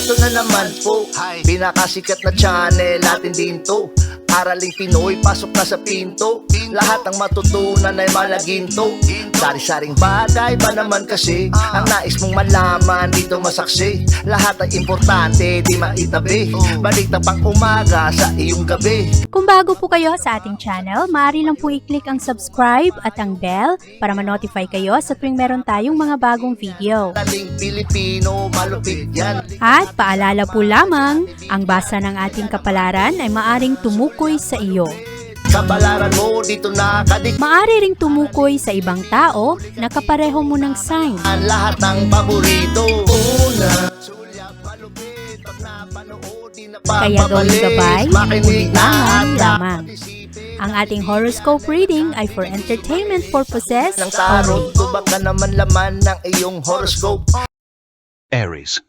Eto na naman po, pinakasikat na channel natin din to. Araling Pinoy, pasok na sa pinto. Lahat ng matutunan ay malaginto. Sari-saring bagay ba naman kasi ang nais mong malaman dito masaksi. Lahat ay importante, di maitabi. Balik na pang umaga sa iyong gabi. Kung bago po kayo sa ating channel, maaari lang po i-click ang subscribe at ang bell para ma-notify kayo sa tuwing meron tayong mga bagong video. Taling Pilipino, malupit yan. At paalala po lamang, ang basa ng ating kapalaran ay maaring tumukoy sa iyo. Kapalaran mo dito nakadik. Maaari ring tumukoy sa ibang tao na kapareho mo ng sign. Ang lahat ng paborito. Una, sulyap, malupit. Pag napanood, di na Kaya gawing gabay, makinig na ulilangan at lamang. Ang ating horoscope reading ay for entertainment purposes ng tarot. only. Tubak ka naman laman ng iyong horoscope. Aries.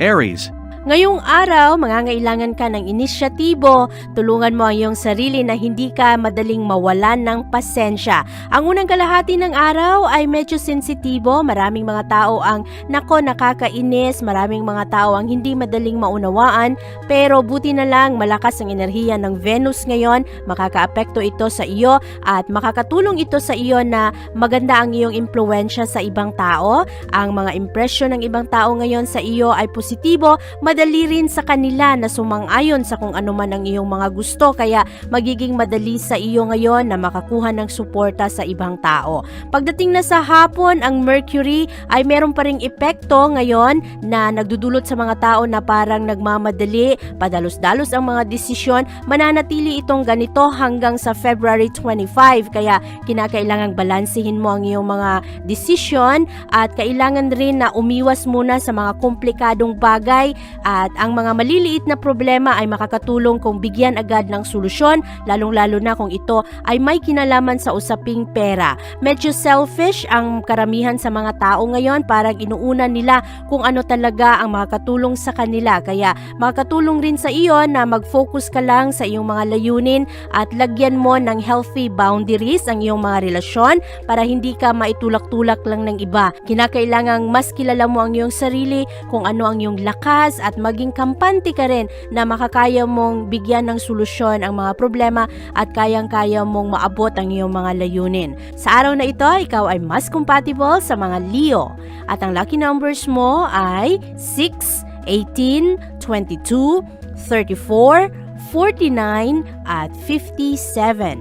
Aries. Ngayong araw, mangangailangan ka ng inisyatibo. Tulungan mo ang iyong sarili na hindi ka madaling mawalan ng pasensya. Ang unang kalahati ng araw ay medyo sensitibo. Maraming mga tao ang nakakainis. Maraming mga tao ang hindi madaling maunawaan. Pero buti na lang, malakas ang enerhiya ng Venus ngayon. Makakaapekto ito sa iyo at makakatulong ito sa iyo na maganda ang iyong impluensya sa ibang tao. Ang mga impresyon ng ibang tao ngayon sa iyo ay positibo. Madali rin sa kanila na sumang-ayon sa kung ano man ang iyong mga gusto, kaya magiging madali sa iyo ngayon na makakuha ng suporta sa ibang tao. Pagdating na sa hapon, ang Mercury ay meron pa ring epekto ngayon na nagdudulot sa mga tao na parang nagmamadali, padalos-dalos ang mga desisyon. Mananatili itong ganito hanggang sa February 25, kaya kinakailangang balansehin mo ang iyong mga desisyon at kailangan rin na umiwas muna sa mga komplikadong bagay. At ang mga maliliit na problema ay makakatulong kung bigyan agad ng solusyon, lalong-lalo na kung ito ay may kinalaman sa usaping pera. Medyo selfish ang karamihan sa mga tao ngayon, parang inuuna nila kung ano talaga ang makakatulong sa kanila. Kaya makakatulong rin sa iyo na mag-focus ka lang sa iyong mga layunin at lagyan mo ng healthy boundaries ang iyong mga relasyon para hindi ka maitulak-tulak lang ng iba. Kinakailangang mas kilala mo ang iyong sarili, kung ano ang iyong lakas at maging kampante ka rin na makakaya mong bigyan ng solusyon ang mga problema at kayang-kaya mong maabot ang iyong mga layunin. Sa araw na ito, ikaw ay mas compatible sa mga Leo at ang lucky numbers mo ay 6, 18, 22, 34, 49 at 57.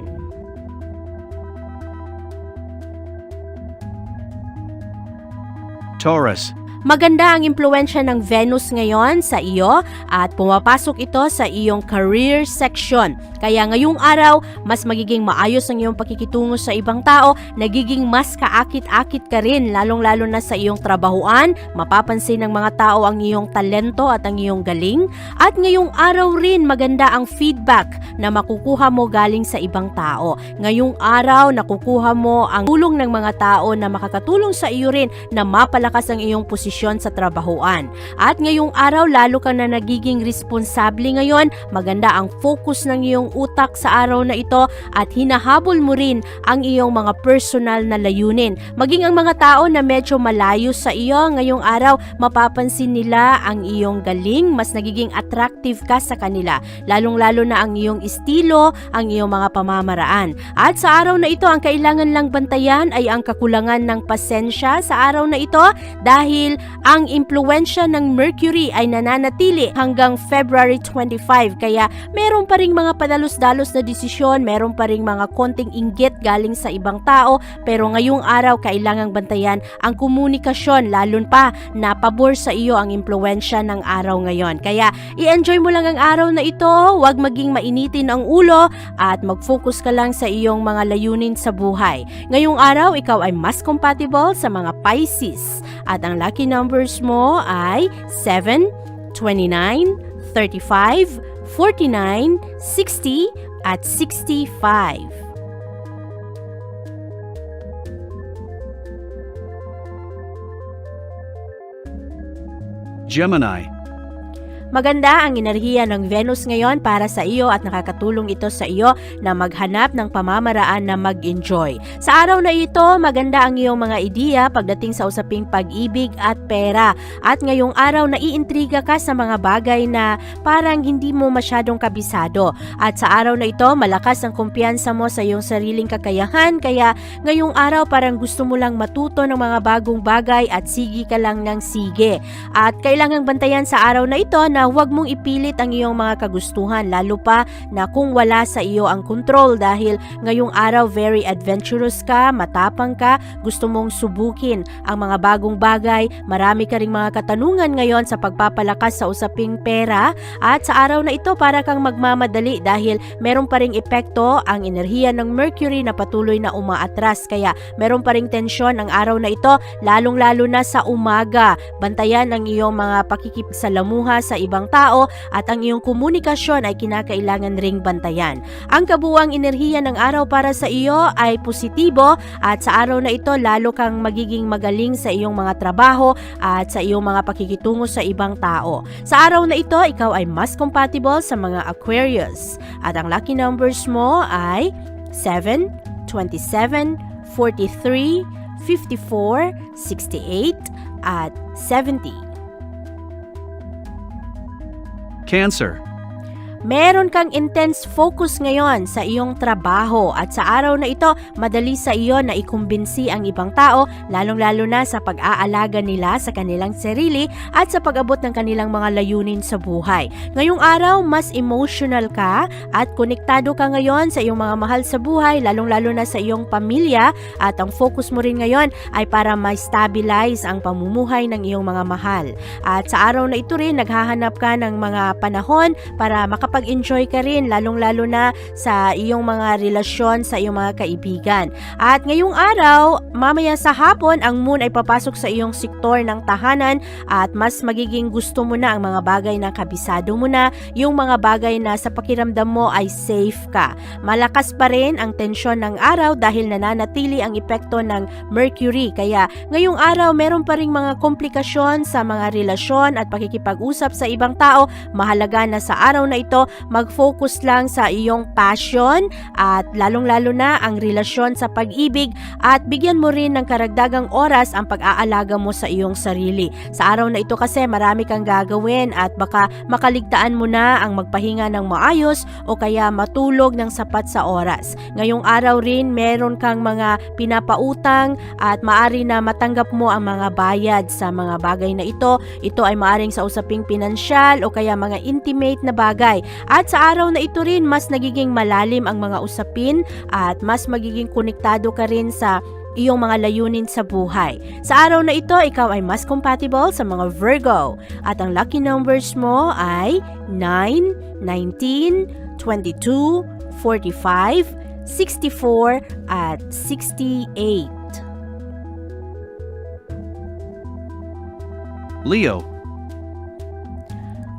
Taurus. Maganda ang impluensya ng Venus ngayon sa iyo at pumapasok ito sa iyong career section. Kaya ngayong araw, mas magiging maayos ang iyong pakikitungo sa ibang tao, nagiging mas kaakit-akit ka rin, lalong-lalo na sa iyong trabahuan. Mapapansin ng mga tao ang iyong talento at ang iyong galing. At ngayong araw rin, maganda ang feedback na makukuha mo galing sa ibang tao. Ngayong araw, nakukuha mo ang tulong ng mga tao na makakatulong sa iyo rin na mapalakas ang iyong posisyon sa trabahuan. At ngayong araw, lalo kang na nagiging responsable ngayon. Maganda ang focus ng iyong utak sa araw na ito at hinahabol mo rin ang iyong mga personal na layunin. Maging ang mga tao na medyo malayo sa iyo ngayong araw, mapapansin nila ang iyong galing, mas nagiging attractive ka sa kanila. Lalong-lalo na ang iyong estilo, ang iyong mga pamamaraan. At sa araw na ito, ang kailangan lang bantayan ay ang kakulangan ng pasensya sa araw na ito dahil ang impluensya ng Mercury ay nananatili hanggang February 25. Kaya meron pa ring mga padalos-dalos na desisyon, meron pa ring mga konting inggit galing sa ibang tao, pero ngayong araw kailangang bantayan ang komunikasyon, lalo pa na pabor sa iyo ang impluensya ng araw ngayon. Kaya i-enjoy mo lang ang araw na ito, huwag maging mainitin ang ulo at mag-focus ka lang sa iyong mga layunin sa buhay. Ngayong araw, ikaw ay mas compatible sa mga Pisces at ang lucky numbers mo ay 7, 29, 35, 49, 60 at 65. Gemini. Maganda ang enerhiya ng Venus ngayon para sa iyo at nakakatulong ito sa iyo na maghanap ng pamamaraan na mag-enjoy. Sa araw na ito, maganda ang iyong mga ideya pagdating sa usaping pag-ibig at pera. At ngayong araw, naiintriga ka sa mga bagay na parang hindi mo masyadong kabisado. At sa araw na ito, malakas ang kumpiyansa mo sa iyong sariling kakayahan, kaya ngayong araw parang gusto mo lang matuto ng mga bagong bagay at sige ka lang ng sige. At kailangang bantayan sa araw na ito na huwag mong ipilit ang iyong mga kagustuhan, lalo pa na kung wala sa iyo ang control, dahil ngayong araw very adventurous ka, matapang ka, gusto mong subukin ang mga bagong bagay, marami ka ring mga katanungan ngayon sa pagpapalakas sa usaping pera. At sa araw na ito para kang magmamadali dahil meron pa ring epekto ang enerhiya ng Mercury na patuloy na umaatras, kaya meron pa ring tensyon ang araw na ito, lalong-lalo na sa umaga. Bantayan ang iyong mga pakikipsalamuha sa ibang tao at ang iyong komunikasyon ay kinakailangan ring bantayan. Ang kabuuang enerhiya ng araw para sa iyo ay positibo at sa araw na ito lalo kang magiging magaling sa iyong mga trabaho at sa iyong mga pakikitungo sa ibang tao. Sa araw na ito, ikaw ay mas compatible sa mga Aquarius at ang lucky numbers mo ay 7, 27, 43, 54, 68, at 70. Cancer. Meron kang intense focus ngayon sa iyong trabaho at sa araw na ito, madali sa iyo na ikumbinsi ang ibang tao, lalong-lalo na sa pag-aalaga nila sa kanilang sarili at sa pag-abot ng kanilang mga layunin sa buhay. Ngayong araw, mas emotional ka at konektado ka ngayon sa iyong mga mahal sa buhay, lalong-lalo na sa iyong pamilya, at ang focus mo rin ngayon ay para ma-stabilize ang pamumuhay ng iyong mga mahal. At sa araw na ito rin, naghahanap ka ng mga panahon para makapag-enjoy ka rin, lalong-lalo na sa iyong mga relasyon sa iyong mga kaibigan. At ngayong araw, mamaya sa hapon, ang moon ay papasok sa iyong sektor ng tahanan at mas magiging gusto mo na ang mga bagay na kabisado mo na, yung mga bagay na sa pakiramdam mo ay safe ka. Malakas pa rin ang tensyon ng araw dahil nananatili ang epekto ng Mercury, kaya ngayong araw meron pa ring mga komplikasyon sa mga relasyon at pakikipag-usap sa ibang tao. Mahalaga na sa araw na ito, mag-focus lang sa iyong passion at lalong-lalo na ang relasyon sa pag-ibig, at bigyan mo rin ng karagdagang oras ang pag-aalaga mo sa iyong sarili. Sa araw na ito kasi marami kang gagawin at baka makaligtaan mo na ang magpahinga ng maayos o kaya matulog ng sapat sa oras. Ngayong araw rin meron kang mga pinapautang at maari na matanggap mo ang mga bayad sa mga bagay na ito. Ito ay maaring sa usaping pinansyal o kaya mga intimate na bagay. At sa araw na ito rin, mas nagiging malalim ang mga usapin at mas magiging konektado ka rin sa iyong mga layunin sa buhay. Sa araw na ito, ikaw ay mas compatible sa mga Virgo. At ang lucky numbers mo ay 9, 19, 22, 45, 64, at 68. Leo.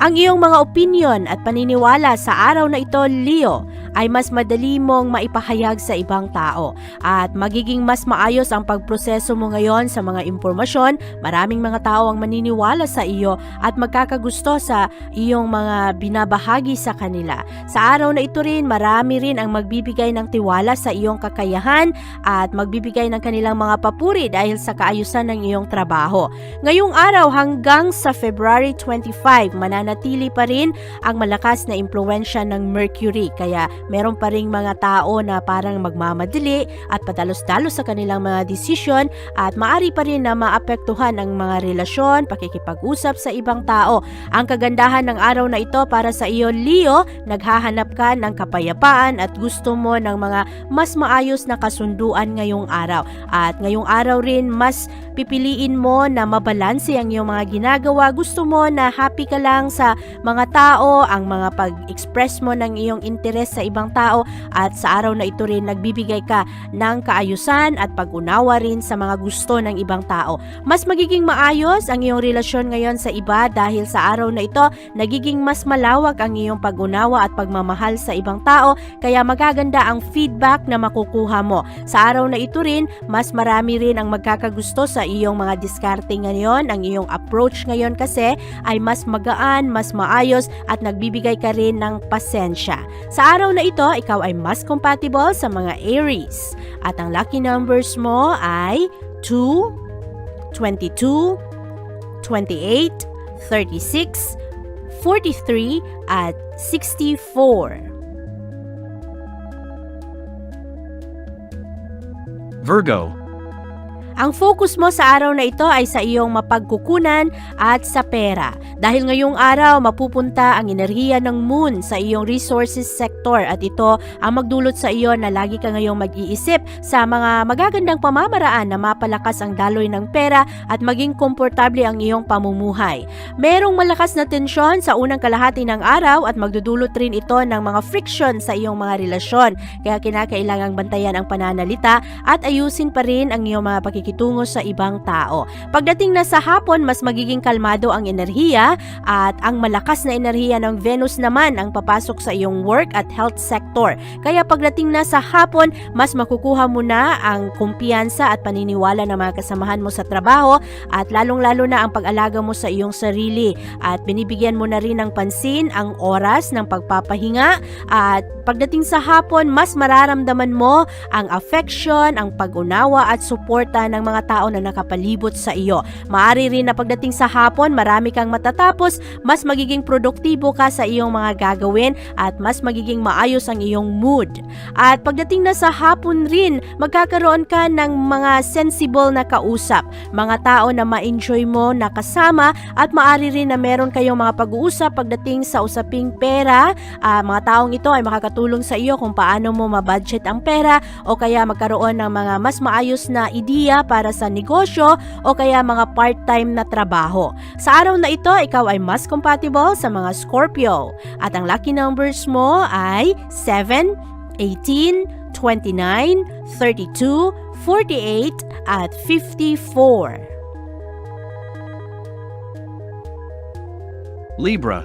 Ang iyong mga opinion at paniniwala sa araw na ito, Leo, ay mas madali mong maipahayag sa ibang tao at magiging mas maayos ang pagproseso mo ngayon sa mga impormasyon. Maraming mga tao ang maniniwala sa iyo at magkakagusto sa iyong mga binabahagi sa kanila. Sa araw na ito rin, marami rin ang magbibigay ng tiwala sa iyong kakayahan at magbibigay ng kanilang mga papuri dahil sa kaayusan ng iyong trabaho. Ngayong araw hanggang sa February 25, mananatili pa rin ang malakas na impluwensya ng Mercury, kaya meron pa ring mga tao na parang magmamadali at padalos-dalos sa kanilang mga desisyon at maari pa rin na maapektuhan ang mga relasyon, pakikipag-usap sa ibang tao. Ang kagandahan ng araw na ito para sa iyo, Leo, naghahanap ka ng kapayapaan at gusto mo ng mga mas maayos na kasunduan ngayong araw. At ngayong araw rin, mas pipiliin mo na mabalanse ang iyong mga ginagawa. Gusto mo na happy ka lang sa mga tao, ang mga pag-express mo ng iyong interes sa ibang ibang tao at sa araw na ito rin nagbibigay ka ng kaayusan at pag-unawa rin sa mga gusto ng ibang tao. Mas magiging maayos ang iyong relasyon ngayon sa iba dahil sa araw na ito nagiging mas malawak ang iyong pag-unawa at pagmamahal sa ibang tao kaya magaganda ang feedback na makukuha mo. Sa araw na ito rin, mas marami rin ang magkakagusto sa iyong mga diskarte ngayon. Ang iyong approach ngayon kasi ay mas magaan, mas maayos at nagbibigay ka rin ng pasensya. Sa araw na ito, ikaw ay mas compatible sa mga Aries. At ang lucky numbers mo ay 2, 22, 28, 36, 43 at 64. Virgo. Ang focus mo sa araw na ito ay sa iyong mapagkukunan at sa pera. Dahil ngayong araw, mapupunta ang enerhiya ng moon sa iyong resources sector at ito ang magdulot sa iyo na lagi ka ngayong mag-iisip sa mga magagandang pamamaraan na mapalakas ang daloy ng pera at maging komportable ang iyong pamumuhay. Merong malakas na tensyon sa unang kalahati ng araw at magdudulot rin ito ng mga friction sa iyong mga relasyon. Kaya kinakailangang bantayan ang pananalita at ayusin pa rin ang iyong mga pakikitungo sa ibang tao. Pagdating na sa hapon, mas magiging kalmado ang enerhiya at ang malakas na enerhiya ng Venus naman ang papasok sa iyong work at health sector. Kaya pagdating na sa hapon, mas makukuha mo na ang kumpiyansa at paniniwala ng mga kasamahan mo sa trabaho at lalong-lalo na ang pag-alaga mo sa iyong sarili at binibigyan mo na rin ng pansin ang oras ng pagpapahinga at pagdating sa hapon, mas mararamdaman mo ang affection, ang pag-unawa at suporta ng mga tao na nakapalibot sa iyo. Maari rin na pagdating sa hapon, marami kang matatapos, mas magiging produktibo ka sa iyong mga gagawin at mas magiging maayos ang iyong mood. At pagdating na sa hapon rin, magkakaroon ka ng mga sensible na kausap, mga tao na ma-enjoy mo na kasama at maari rin na meron kayong mga pag-uusap pagdating sa usaping pera. Mga taong ito ay makakatulong sa iyo kung paano mo ma-budget ang pera o kaya magkaroon ng mga mas maayos na ideya para sa negosyo o kaya mga part-time na trabaho. Sa araw na ito, ikaw ay mas compatible sa mga Scorpio. At ang lucky numbers mo ay 7, 18, 29, 32, 48 at 54. Libra.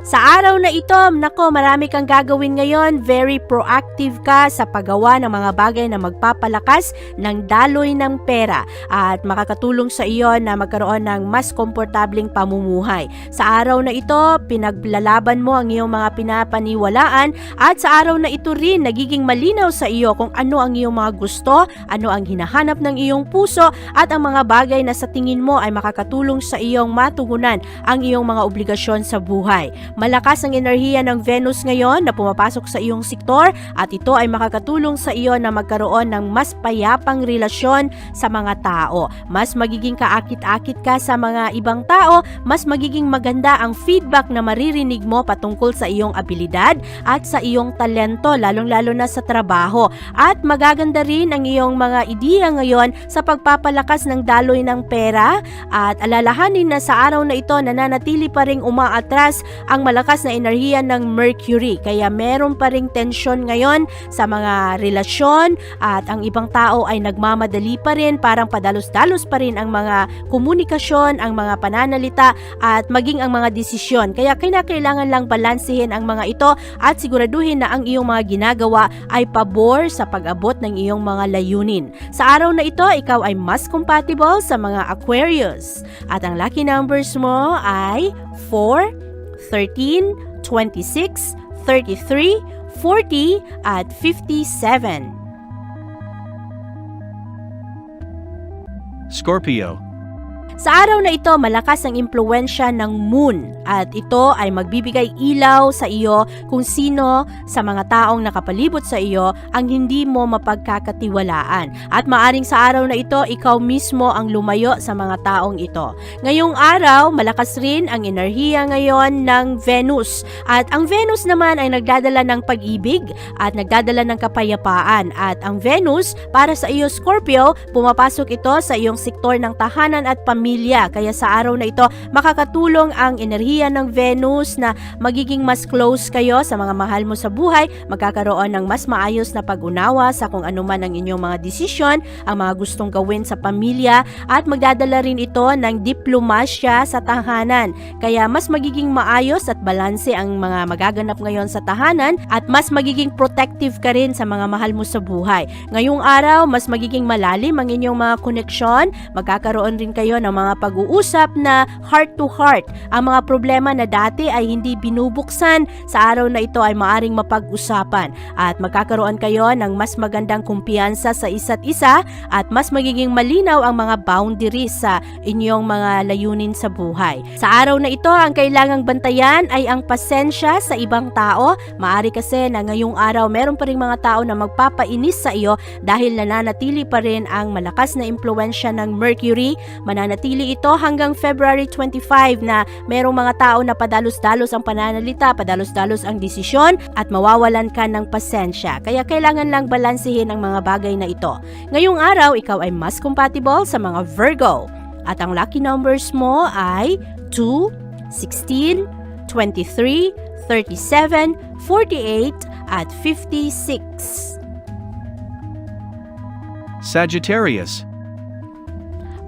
Sa araw na ito, nako, marami kang gagawin ngayon. Very proactive ka sa paggawa ng mga bagay na magpapalakas ng daloy ng pera at makakatulong sa iyo na magkaroon ng mas komportabling pamumuhay. Sa araw na ito, pinaglalaban mo ang iyong mga pinapaniwalaan at sa araw na ito rin, nagiging malinaw sa iyo kung ano ang iyong mga gusto, ano ang hinahanap ng iyong puso at ang mga bagay na sa tingin mo ay makakatulong sa iyong matugunan ang iyong mga obligasyon sa buhay. Malakas ang enerhiya ng Venus ngayon na pumapasok sa iyong sektor at ito ay makakatulong sa iyo na magkaroon ng mas payapang relasyon sa mga tao. Mas magiging kaakit-akit ka sa mga ibang tao, mas magiging maganda ang feedback na maririnig mo patungkol sa iyong abilidad at sa iyong talento, lalong-lalo na sa trabaho. At magaganda rin ang iyong mga ideya ngayon sa pagpapalakas ng daloy ng pera at alalahanin na sa araw na ito nananatili pa ring umaatras ang malakas na enerhiya ng Mercury. Kaya meron pa ring tensyon ngayon sa mga relasyon at ang ibang tao ay nagmamadali pa rin, parang padalos-dalos pa rin ang mga komunikasyon, ang mga pananalita at maging ang mga desisyon. Kaya kailangan lang balansehin ang mga ito at siguraduhin na ang iyong mga ginagawa ay pabor sa pag-abot ng iyong mga layunin. Sa araw na ito, ikaw ay mas compatible sa mga Aquarius. At ang lucky numbers mo ay 4, 13, 26, 33, 40 at 57. Scorpio. Sa araw na ito, malakas ang impluwensya ng moon at ito ay magbibigay ilaw sa iyo kung sino sa mga taong nakapalibot sa iyo ang hindi mo mapagkakatiwalaan. At maaring sa araw na ito, ikaw mismo ang lumayo sa mga taong ito. Ngayong araw, malakas rin ang enerhiya ngayon ng Venus. At ang Venus naman ay nagdadala ng pag-ibig at nagdadala ng kapayapaan. At ang Venus, para sa iyo Scorpio, pumapasok ito sa iyong sektor ng tahanan at pamilya. pamilya. Kaya sa araw na ito, makakatulong ang enerhiya ng Venus na magiging mas close kayo sa mga mahal mo sa buhay, magkakaroon ng mas maayos na pag-unawa sa kung ano man ang inyong mga desisyon, ang mga gustong gawin sa pamilya, at magdadala rin ito ng diplomasya sa tahanan. Kaya mas magiging maayos at balanse ang mga magaganap ngayon sa tahanan at mas magiging protective ka rin sa mga mahal mo sa buhay. Ngayong araw, mas magiging malalim ang inyong mga koneksyon, magkakaroon rin kayo ng mga pag-uusap na heart to heart. Ang mga problema na dati ay hindi binubuksan, sa araw na ito ay maaring mapag-usapan at magkakaroon kayo ng mas magandang kumpiyansa sa isa't isa at mas magiging malinaw ang mga boundaries sa inyong mga layunin sa buhay. Sa araw na ito, ang kailangang bantayan ay ang pasensya sa ibang tao. Maari kasi na ngayong araw meron pa ring mga tao na magpapainis sa iyo dahil nananatili pa rin ang malakas na impluwensya ng Mercury. Mananatili ito hanggang February 25 na merong mga tao na padalos-dalos ang pananalita, padalos-dalos ang desisyon at mawawalan ka ng pasensya. Kaya kailangan lang balansehin ang mga bagay na ito. Ngayong araw, ikaw ay mas compatible sa mga Virgo. At ang lucky numbers mo ay 2, 16, 23, 37, 48, at 56. Sagittarius.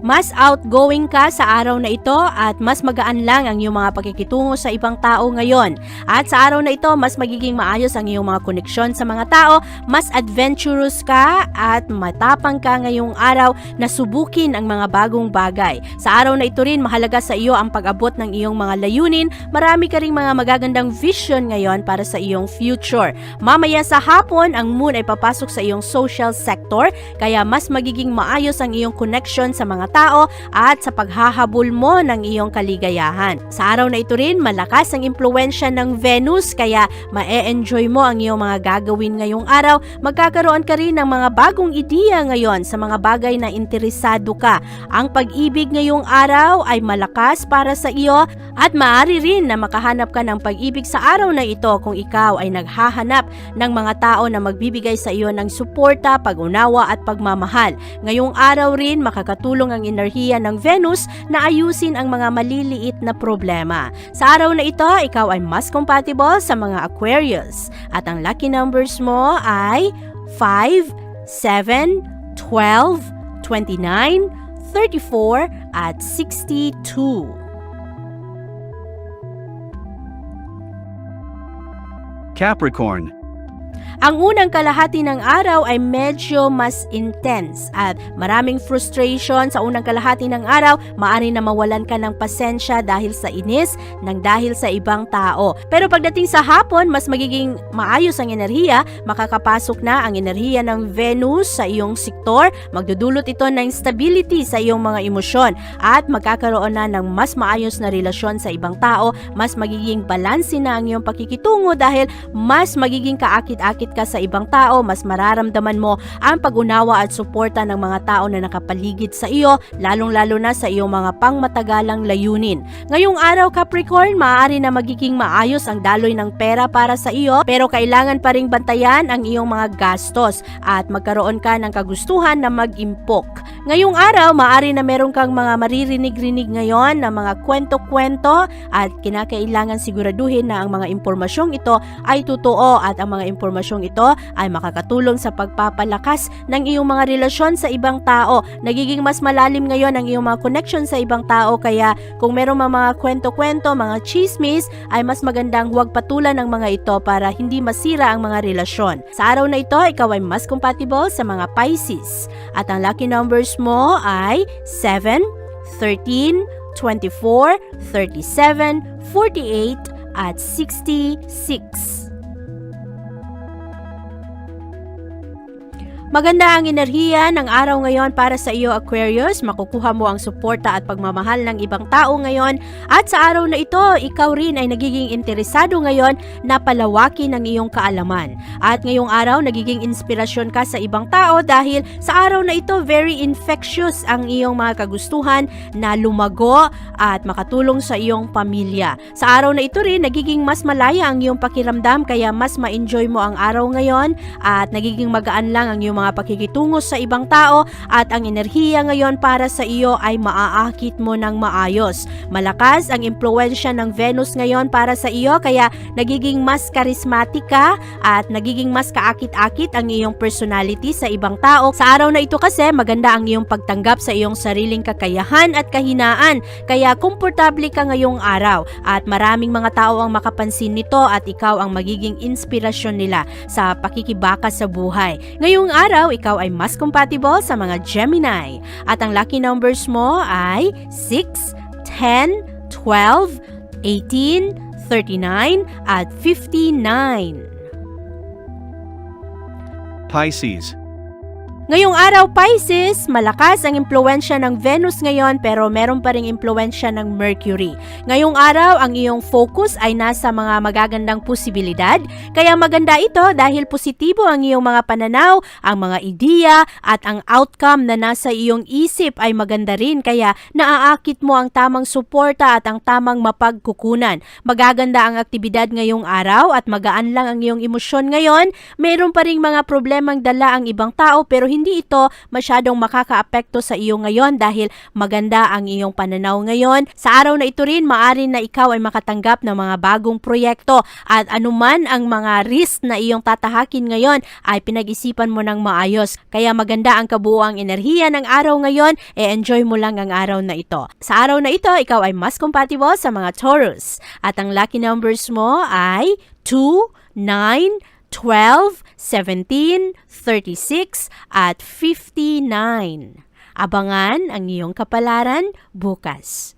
Mas outgoing ka sa araw na ito at mas magaan lang ang iyong mga pagkikitungo sa ibang tao ngayon. At sa araw na ito, mas magiging maayos ang iyong mga koneksyon sa mga tao, mas adventurous ka at matapang ka ngayong araw na subukin ang mga bagong bagay. Sa araw na ito rin, mahalaga sa iyo ang pag-abot ng iyong mga layunin. Marami ka ring mga magagandang vision ngayon para sa iyong future. Mamaya sa hapon, ang moon ay papasok sa iyong social sector, kaya mas magiging maayos ang iyong connection sa mga tao at sa paghahabol mo ng iyong kaligayahan. Sa araw na ito rin, malakas ang impluwensya ng Venus, kaya ma-enjoy mo ang iyong mga gagawin ngayong araw. Magkakaroon ka rin ng mga bagong ideya ngayon sa mga bagay na interesado ka. Ang pag-ibig ngayong araw ay malakas para sa iyo at maaari rin na makahanap ka ng pag-ibig sa araw na ito kung ikaw ay naghahanap ng mga tao na magbibigay sa iyo ng suporta, pag-unawa at pagmamahal. Ngayong araw rin, makakatulong ang enerhiya ng Venus na ayusin ang mga maliliit na problema. Sa araw na ito, ikaw ay mas compatible sa mga Aquarius. At ang lucky numbers mo ay 5, 7, 12, 29, 34, at 62. Capricorn. Ang unang kalahati ng araw ay medyo mas intense at maraming frustration sa unang kalahati ng araw. Maaari na mawalan ka ng pasensya dahil sa inis ng dahil sa ibang tao. Pero pagdating sa hapon, mas magiging maayos ang enerhiya. Makakapasok na ang enerhiya ng Venus sa iyong sektor. Magdudulot ito ng stability sa iyong mga emosyon at magkakaroon na ng mas maayos na relasyon sa ibang tao. Mas magiging balanse na ang iyong pakikitungo dahil mas magiging kaakit-akit ka sa ibang tao, mas mararamdaman mo ang pag-unawa at suporta ng mga tao na nakapaligid sa iyo, lalong-lalo na sa iyong mga pangmatagalang layunin. Ngayong araw, Capricorn, maaari na magiging maayos ang daloy ng pera para sa iyo, pero kailangan pa ring bantayan ang iyong mga gastos at magkaroon ka ng kagustuhan na mag-impok. Ngayong araw, maaari na meron kang mga maririnig-rinig ngayon na mga kwento-kwento at kinakailangan siguraduhin na ang mga impormasyong ito ay totoo at ang mga impormasyong ito ay makakatulong sa pagpapalakas ng iyong mga relasyon sa ibang tao. Nagiging mas malalim ngayon ang iyong mga connection sa ibang tao, kaya kung merong mga kwento-kwento, mga chismis, ay mas magandang huwag patulan ang mga ito para hindi masira ang mga relasyon. Sa araw na ito, ikaw ay mas compatible sa mga Pisces. At ang lucky numbers mo ay 7, 13, 24, 37, 48, at 66. Maganda ang enerhiya ng araw ngayon para sa iyo, Aquarius. Makukuha mo ang suporta at pagmamahal ng ibang tao ngayon. At sa araw na ito, ikaw rin ay nagiging interesado ngayon na palawakin ang iyong kaalaman. At ngayong araw, nagiging inspirasyon ka sa ibang tao dahil sa araw na ito, very infectious ang iyong mga kagustuhan na lumago at makatulong sa iyong pamilya. Sa araw na ito rin, nagiging mas malaya ang iyong pakiramdam, kaya mas ma-enjoy mo ang araw ngayon at nagiging magaan lang ang iyong mga mga pakikitungo sa ibang tao at ang enerhiya ngayon para sa iyo ay maaakit mo ng maayos. Malakas ang impluwensya ng Venus ngayon para sa iyo kaya nagiging mas charismatic ka at nagiging mas kaakit-akit ang iyong personality sa ibang tao. Sa araw na ito kasi maganda ang iyong pagtanggap sa iyong sariling kakayahan at kahinaan kaya komportable ka ngayong araw at maraming mga tao ang makapansin nito at ikaw ang magiging inspirasyon nila sa pakikibaka sa buhay. Ngayong araw, ikaw ay mas compatible sa mga Gemini. At ang lucky numbers mo ay 6, 10, 12, 18, 39, at 59. Pisces. Ngayong araw, Pisces, malakas ang impluwensya ng Venus ngayon pero meron pa ring impluwensya ng Mercury. Ngayong araw, ang iyong focus ay nasa mga magagandang posibilidad. Kaya maganda ito dahil positibo ang iyong mga pananaw, ang mga ideya at ang outcome na nasa iyong isip ay maganda rin. Kaya naaakit mo ang tamang suporta at ang tamang mapagkukunan. Magaganda ang aktibidad ngayong araw at magaan lang ang iyong emosyon ngayon. Meron pa ring mga problemang dala ang ibang tao pero hindi ito masyadong makakaapekto sa iyo ngayon dahil maganda ang iyong pananaw ngayon. Sa araw na ito rin, maaari na ikaw ay makatanggap ng mga bagong proyekto at anuman ang mga risk na iyong tatahakin ngayon ay pinag-isipan mo ng maayos. Kaya maganda ang kabuuang enerhiya ng araw ngayon, enjoy mo lang ang araw na ito. Sa araw na ito, ikaw ay mas compatible sa mga Taurus. At ang lucky numbers mo ay 2, 9, 12, 17, 36, at 59. Abangan ang iyong kapalaran bukas.